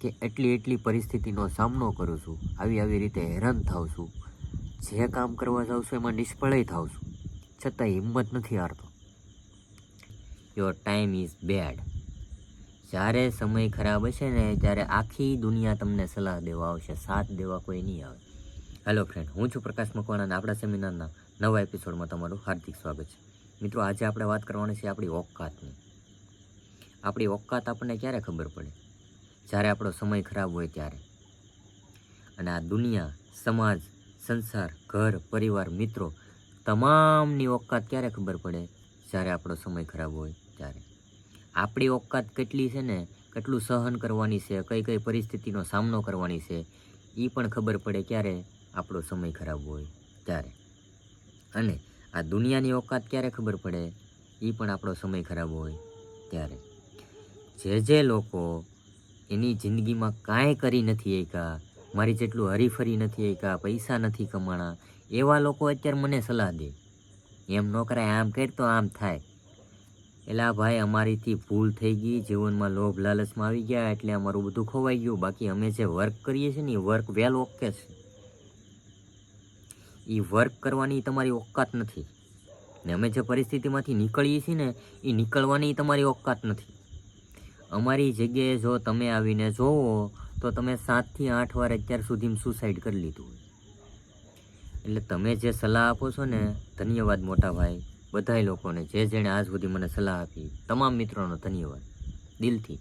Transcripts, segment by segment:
કે એટલી પરિસ્થિતિનો સામનો કરું છું, આવી રીતે હેરાન થાઉં છું, જે કામ કરવા જાઉં છું એમાં નિષ્ફળય થાઉં છું, છતાં હિંમત નથી હારતો. Your time is bad. જ્યારે સમય ખરાબ હશે ને ત્યારે આખી દુનિયા તમને સલાહ દેવા આવશે, સાથ દેવા કોઈ નહીં આવે. હેલો ફ્રેન્ડ, હું છું પ્રકાશ મકવાણા અને આપણા સેમિનારના નવા એપિસોડમાં તમારું હાર્દિક સ્વાગત છે. મિત્રો, આજે આપણે વાત કરવાની છે આપણી ઓકાતની. આપણી ઓકાત આપણને ક્યારે ખબર પડે? જ્યારે આપણો સમય ખરાબ હોય ત્યારે. અને આ દુનિયા, સમાજ, સંસાર, ઘર, પરિવાર, મિત્રો તમામની ઓકાત ક્યારે ખબર પડે? જ્યારે આપણો સમય ખરાબ હોય ત્યારે. આપણી ઓકાત કેટલી છે ને, કેટલું સહન કરવાની છે, કઈ પરિસ્થિતિનો સામનો કરવાની છે, એ પણ ખબર પડે ક્યારે? આપણો સમય ખરાબ હોય ત્યારે. અને આ દુનિયાની ઓકાત ક્યારે ખબર પડે? એ પણ આપણો સમય ખરાબ હોય ત્યારે. જે લોકો એની જિંદગીમાં કાંઈ કરી નથી શક્યા, મારી જેટલું હરીફરી નથી શક્યા, પૈસા નથી કમાણા, એવા લોકો અત્યારે મને સલાહ દે, એમ ન કરાય, આમ કર તો આમ થાય. એલા ભાઈ, અમારીથી ભૂલ થઈ ગઈ, જીવનમાં લોભ લાલચમાં આવી ગયા એટલે અમારું બધું ખોવાઈ ગયું. બાકી અમે જે વર્ક કરીએ છીએ ને એ વર્ક વેલ ઓકે છે. એ વર્ક કરવાની તમારી ઓકાત નથી. ને અમે જે પરિસ્થિતિમાંથી નીકળીએ છીએ ને એ નીકળવાની તમારી ઓકાત નથી. અમારી જગ્યાએ જો તમે આવીને જોવો તો તમે 7 થી 8 વાર અત્યાર સુધીમાં સુસાઇડ કરી લીધું હોય. એટલે તમે જે સલાહ આપો છો ને, ધન્યવાદ મોટા ભાઈ. બધાય લોકોને જેણે આજ સુધી મને સલાહ આપી, તમામ મિત્રોનો ધન્યવાદ દિલથી.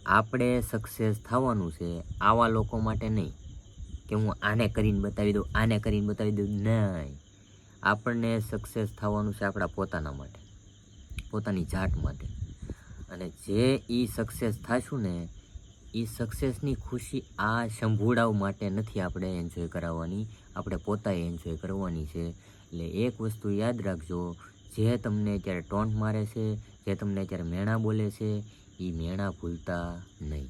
આપણે સક્સેસ થવાનું છે આવા લોકો માટે નહીં કે હું આને કરીને બતાવી દઉં, આને કરીને બતાવી દઉં, નહીં. આપણને સક્સેસ થવાનું છે આપણા પોતાના માટે, પોતાની જાત માટે. અને જે એ સક્સેસ થશું ને, એ સક્સેસની ખુશી આ શંભુડાઓ માટે નથી આપણે એન્જોય કરાવવાની, આપણે પોતાએ એન્જોય કરવાની છે. એટલે એક વસ્તુ યાદ રાખજો, જે તમને અત્યારે ટોન્ટ મારે છે, જે તમને અત્યારે મેણા બોલે છે, એ મેણા ભૂલતા નહીં.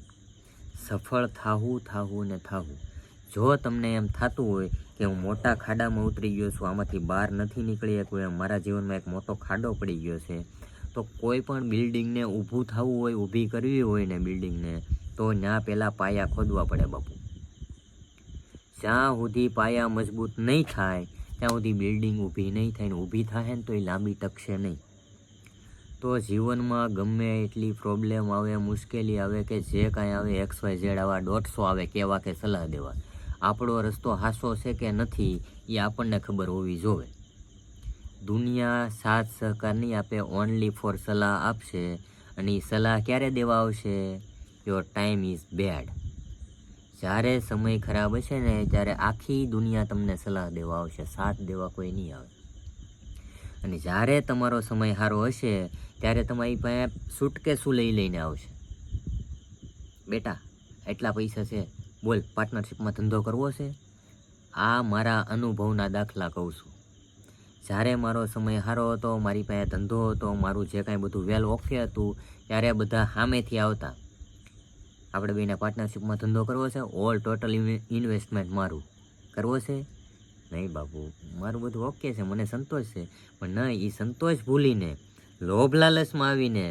સફળ થાવું ને થાવું. જો તમને એમ થતું હોય કે હું મોટા ખાડામાં ઉતરી ગયો છું, આમાંથી બહાર નથી નીકળી શકું, એમ મારા જીવનમાં એક મોટો ખાડો પડી ગયો છે, તો કોઈ પણ બિલ્ડિંગને ઊભું થવું હોય, ઊભી કરવી હોય ને બિલ્ડિંગને, તો ત્યાં પહેલાં પાયા ખોદવા પડે બાપુ. જ્યાં સુધી પાયા મજબૂત નહીં થાય ત્યાં સુધી બિલ્ડિંગ ઊભી નહીં થાય, ને ઊભી થાય ને તો એ લાંબી ટકશે નહીં. તો જીવનમાં ગમે એટલી પ્રોબ્લેમ આવે, મુશ્કેલી આવે કે જે કાંઈ આવે, XYZ આવા 150 આવે કેવા કે સલાહ દેવા, આપણો રસ્તો હાસો છે કે નથી એ આપણને ખબર હોવી જોવે. દુનિયા સાથ સહકાર નહીં આપે, ઓનલી ફોર સલાહ આપશે. અને એ સલાહ ક્યારે દેવા આવશે? Your time is bad. જ્યારે સમય ખરાબ હશે ને ત્યારે આખી દુનિયા તમને સલાહ દેવા આવશે, સાથ દેવા કોઈ નહીં આવે. અને જ્યારે તમારો સમય સારો હશે ત્યારે તમારી પાસે સૂટકેસું લઈને આવશે. બેટા, એટલા પૈસા છે, બોલ પાર્ટનરશિપમાં ધંધો કરવો છે? આ મારા અનુભવના દાખલા કહું છું. જ્યારે મારો સમય સારો હતો, મારી પાસે ધંધો હતો, મારું જે કાંઈ બધું વેલ ઓકે હતું, ત્યારે બધા સામેથી આવતા, આપણે બેને પાર્ટનરશિપમાં ધંધો કરવો છે, ઓલ ટોટલ ઇન્વેસ્ટમેન્ટ મારું કરવો છે? નહીં બાપુ, મારું બધું ઓકે છે, મને સંતોષ છે. પણ નહીં, એ સંતોષ ભૂલીને લોભ લાલચમાં આવીને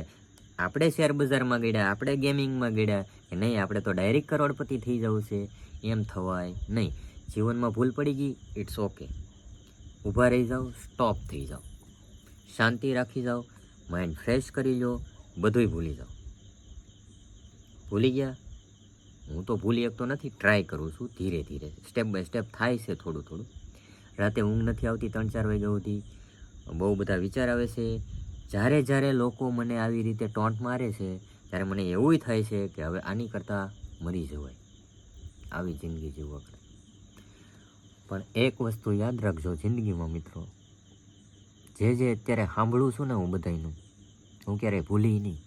આપણે શેર બજારમાં ગયા, આપણે ગેમિંગમાં ગયા કે નહીં, આપણે તો ડાયરેક્ટ કરોડપતિ થઈ જવું છે, એમ થવાય નહીં. જીવનમાં ભૂલ પડી ગઈ, ઇટ્સ ઓકે. ઊભા રહી જાઓ, સ્ટોપ થઈ જાઓ, શાંતિ રાખી જાઓ, માઇન્ડ ફ્રેશ કરી લો, બધુંય ભૂલી જાઓ. ભૂલી ગયા? હું તો ભૂલી શકતો નથી, ટ્રાય કરું છું ધીરે ધીરે, સ્ટેપ બાય સ્ટેપ થાય છે થોડું. રાતે ઊંઘ નથી આવતી 3-4 વાગ્યા સુધી, બહુ બધા વિચાર આવે છે. જ્યારે લોકો મને આવી રીતે ટોન્ટ મારે છે ત્યારે મને એવું થાય છે કે હવે આની કરતાં મરી જવાય, આવી જિંદગી જીવવા કરે. પણ એક વસ્તુ યાદ રાખજો જિંદગીમાં મિત્રો, જે અત્યારે સાંભળું છું ને હું બધાયનું, હું ક્યારેય ભૂલી નહીં.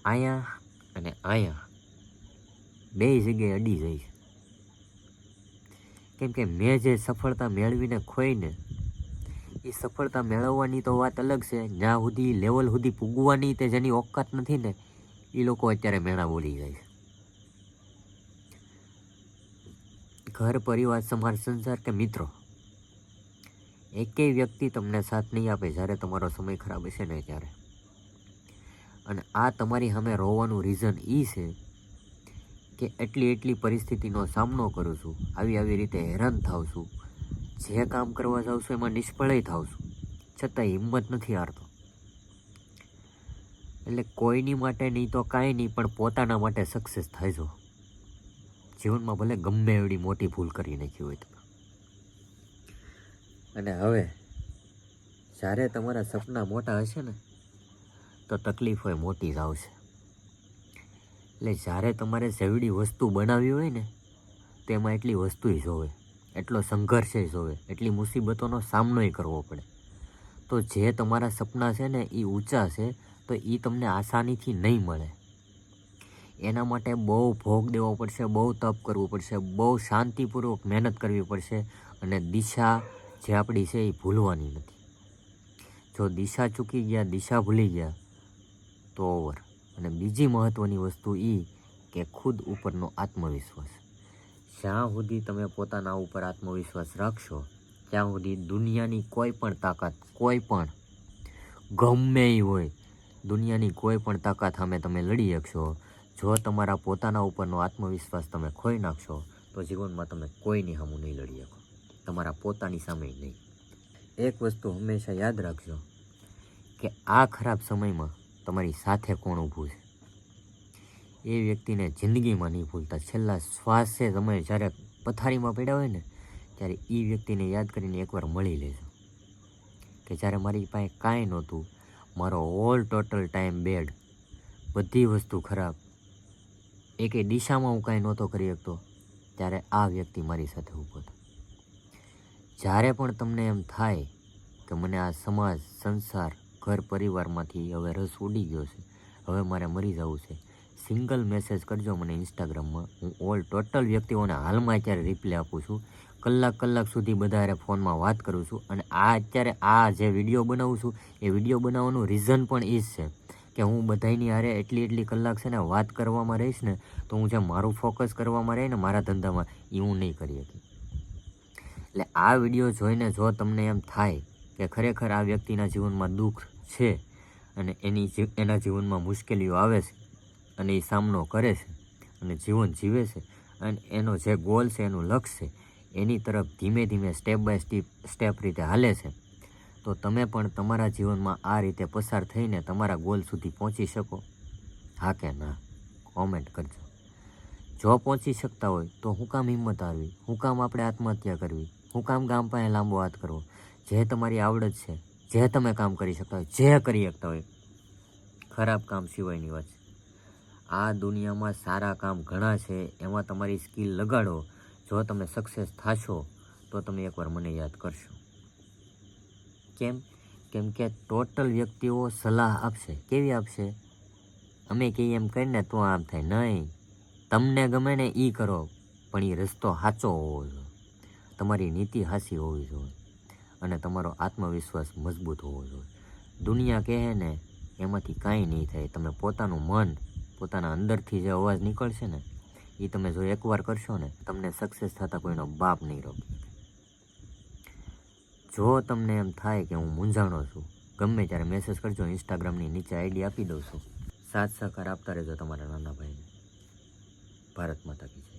અહીંયા અને અહીંયા બે જગ્યાએ અડી જઈશ. કેમ કે મેં જે સફળતા મેળવીને ખોઈને, એ સફળતા મેળવવાની તો વાત અલગ છે, જ્યાં સુધી લેવલ સુધી પૂગવાની તે જેની ઓકાત નથી ને, એ લોકો અત્યારે મેળા બોલી જાય છે. ઘર, પરિવાર, સમાજ, સંસાર કે મિત્રો, એકેય વ્યક્તિ તમને સાથ નહીં આપે જ્યારે તમારો સમય ખરાબ હશે ને ત્યારે. અને આ તમારી સામે રોવાનું રીઝન એ છે કે એટલી પરિસ્થિતિનો સામનો કરું છું, આવી રીતે હેરાન થાવ છું, જે કામ કરવા જાઉં છું એમાં નિષ્ફળય થાવ છું, છતાંય હિંમત નથી હારતો. એટલે કોઈની માટે નહીં તો કાંઈ નહીં, પણ પોતાના માટે સક્સેસ થાય છો. જીવનમાં ભલે ગમે એવડી મોટી ભૂલ કરી નાખી હોય તમે. અને હવે જ્યારે તમારા સપના મોટા હશે ને તો તકલીફો મોટી જ આવશે. એટલે જ્યારે તમારે જેવડી વસ્તુ બનાવવી હોય ને તો એમાં એટલી વસ્તુય જોવે, એટલો સંઘર્ષ જોવે, એટલી મુસીબતોનો સામનોય કરવો પડે. તો જે તમારા સપના છે ને એ ઊંચા છે તો એ તમને આસાનીથી નહીં મળે. એના માટે બહુ ભોગ દેવો પડશે, બહુ તપ કરવું પડશે, બહુ શાંતિપૂર્વક મહેનત કરવી પડશે. અને દિશા જે આપણી છે એ ભૂલવાની નથી. જો દિશા ચૂકી ગયા, દિશા ભૂલી ગયા તો ઓવર. અને બીજી મહત્ત્વની વસ્તુ એ કે ખુદ ઉપરનો આત્મવિશ્વાસ. જ્યાં સુધી તમે પોતાના ઉપર આત્મવિશ્વાસ રાખશો ત્યાં સુધી દુનિયાની કોઈ પણ તાકાત, કોઈ પણ ગમે એ હોય, દુનિયાની કોઈ પણ તાકાત સામે તમે લડી શકશો. જો તમારા પોતાના ઉપરનો આત્મવિશ્વાસ તમે ખોઈ નાખશો તો જીવનમાં તમે કોઈની સામે નહીં લડી શકો, તમારા પોતાની સામે નહીં. એક વસ્તુ હંમેશા યાદ રાખજો કે આ ખરાબ સમયમાં તમારી સાથે કોણ ઊભું છે એ વ્યક્તિને જિંદગીમાં નહીં ભૂલતા. છેલ્લા શ્વાસે તમે જ્યારે પથારીમાં પડ્યા હોય ને ત્યારે એ વ્યક્તિને યાદ કરીને એકવાર મળી લેજો કે જ્યારે મારી પાસે કાંઈ નહોતું, મારો ઓલ ટોટલ ટાઈમ બેડ, બધી વસ્તુ ખરાબ, એકે દિશામાં હું કાંઈ નહોતો કરી શકતો, ત્યારે આ વ્યક્તિ મારી સાથે ઊભો હતો. જ્યારે પણ તમને એમ થાય કે મને આ સમાજ, સંસાર, ઘર પરિવારમાંથી હવે રસ ઉડી ગયો છે, હવે મારે મરી જવું છે, સિંગલ મેસેજ કરજો મને ઇન્સ્ટાગ્રામમાં. હું ઓલ ટોટલ વ્યક્તિઓને હાલમાં અત્યારે રિપ્લાય આપું છું. કલાક સુધી બધા ફોનમાં વાત કરું છું. અને અત્યારે આ જે વિડીયો બનાવું છું એ વિડીયો બનાવવાનું રીઝન પણ એ જ છે કે હું બધાની હારે એટલી કલાક છે ને વાત કરવામાં રહીશ ને તો હું જે મારું ફોકસ કરવામાં રહે ને મારા ધંધામાં એ હું નહીં કરી શકી. એટલે આ વિડીયો જોઈને જો તમને એમ થાય કે ખરેખર આ વ્યક્તિના જીવનમાં દુઃખ છે અને એના જીવનમાં મુશ્કેલીઓ આવે છે અને એ સામનો કરે છે અને જીવન જીવે છે અને એનો જે ગોલ છે, એનું લક્ષ્ય છે, એની તરફ ધીમે સ્ટેપ બાય સ્ટેપ રીતે હાલે છે, તો તમે પણ તમારા જીવનમાં આ રીતે પસાર થઈને તમારા ગોલ સુધી પહોંચી શકો? હા કે ના કોમેન્ટ કરજો. જો પહોંચી શકતા હોય તો હું કામ હિંમત હારવી, હું કામ આપણે આત્મહત્યા કરવી, હું કામ ગામ પાસે લાંબો હાથ કરવો? જે તમારી આવડત છે, જે તમે કામ કરી શકતા હોય, જે કરી શકતા હોય, ખરાબ કામ સિવાયની વાત છે. આ દુનિયામાં સારા કામ ઘણા છે, એમાં તમારી સ્કિલ લગાડો. જો તમે સક્સેસ થશો તો તમે એકવાર મને યાદ કરશો. કેમ કે ટોટલ વ્યક્તિઓ સલાહ આપશે. કેવી આપશે? અમે કહીએ એમ કરીને તો આમ થાય નહીં, તમને ગમે ને એ કરો, પણ એ રસ્તો સાચો હોવો જોઈએ, તમારી નીતિ સાચી હોવી જોઈએ અને તમારો આત્મવિશ્વાસ મજબૂત હોવો જોઈએ. દુનિયા કહે ને એમાંથી કાંઈ નહીં થાય. તમે પોતાનું મન, પોતાના અંદરથી જે અવાજ નીકળશે ને એ તમે જો એકવાર કરશો ને તમને સક્સેસ થતા કોઈનો બાપ નહીં રોકે. જો તમને એમ થાય કે હું મૂંઝાણો છું, ગમે ત્યારે મેસેજ કરજો, ઇન્સ્ટાગ્રામની નીચે આઈડી આપી દઉં છું. સાથ સહકાર આપતા રહેજો તમારા નાના ભાઈને. ભારત માતા કી જય.